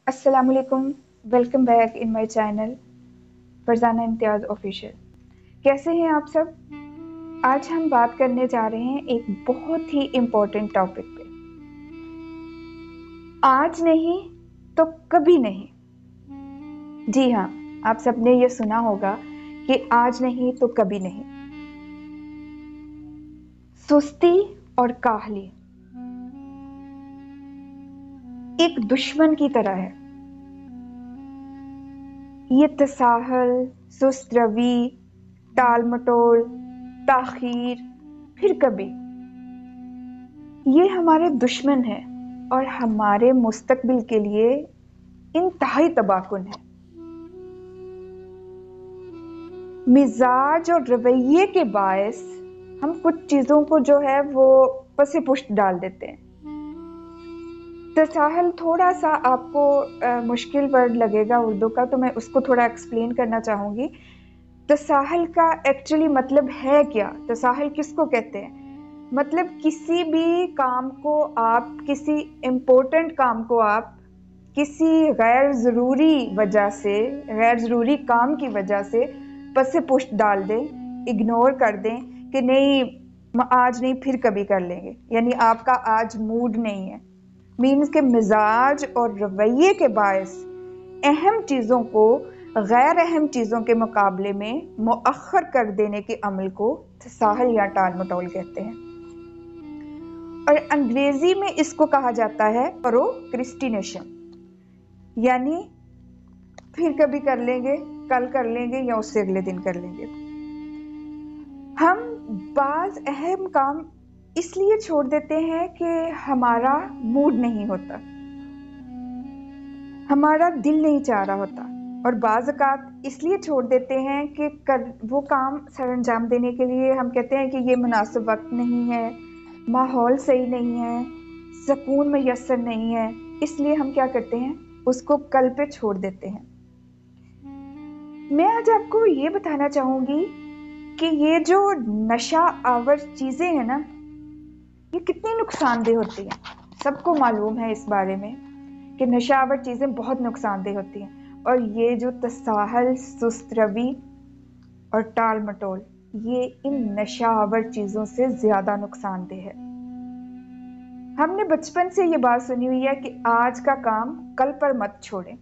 अस्सलाम वालेकुम, welcome back in my channel Farzana Imtiaz official. कैसे हैं आप सब? आज हम बात करने जा रहे हैं एक बहुत ही इम्पोर्टेंट टॉपिक पे। आज नहीं तो कभी नहीं। जी हाँ, आप सबने ये सुना होगा कि आज नहीं तो कभी नहीं। सुस्ती और काहली एक दुश्मन की तरह है। ये तसाहल, सुस्त रवि, टाल मटोल, ताखीर, फिर कभी, ये हमारे दुश्मन हैं और हमारे मुस्तकबिल के लिए इंतहाई तबाहकुन है। मिजाज और रवैये के बायस हम कुछ चीज़ों को जो है वो पसे पुष्ट डाल देते हैं। तसाहल थोड़ा सा आपको मुश्किल वर्ड लगेगा उर्दू का, तो मैं उसको थोड़ा एक्सप्लेन करना चाहूँगी। तसाहल का एक्चुअली मतलब है क्या? तसाहल किसको कहते हैं? मतलब किसी भी काम को आप, किसी इम्पोर्टेंट काम को आप किसी गैर ज़रूरी वजह से, गैर ज़रूरी काम की वजह से पसे पुष्ट डाल दें, इग्नोर कर दें कि नहीं आज नहीं फिर कभी कर लेंगे, यानी आपका आज मूड नहीं है। मीन्स के मिजाज और रवैये के बायस अहम चीज़ों को गैर अहम चीज़ों के मुकाबले में मुअख्खर कर देने के अमल को तसाहल या टाल मटोल कहते हैं। और अंग्रेजी में इसको कहा जाता है प्रोक्रेस्टिनेशन, यानी फिर कभी कर लेंगे, कल कर लेंगे या उससे अगले दिन कर लेंगे। हम बाज अहम काम इसलिए छोड़ देते हैं कि हमारा मूड नहीं होता, हमारा दिल नहीं चाह रहा होता, और बाज़ औक़ात इसलिए छोड़ देते हैं कि वो काम सर अंजाम देने के लिए हम कहते हैं कि ये मुनासिब वक्त नहीं है, माहौल सही नहीं है, सुकून मैसर नहीं है, इसलिए हम क्या करते हैं, उसको कल पे छोड़ देते हैं। मैं आज आपको ये बताना चाहूँगी कि ये जो नशा आवर चीज़ें हैं ना, ये कितनी नुकसानदेह होती हैं। सबको मालूम है इस बारे में कि नशा आवर चीज़ें बहुत नुकसानदेह होती हैं, और ये जो तसाहल, सुस्त रवि और टाल मटोल, ये इन नशा आवर चीज़ों से ज़्यादा नुकसानदेह है। हमने बचपन से ये बात सुनी हुई है कि आज का काम कल पर मत छोड़ें,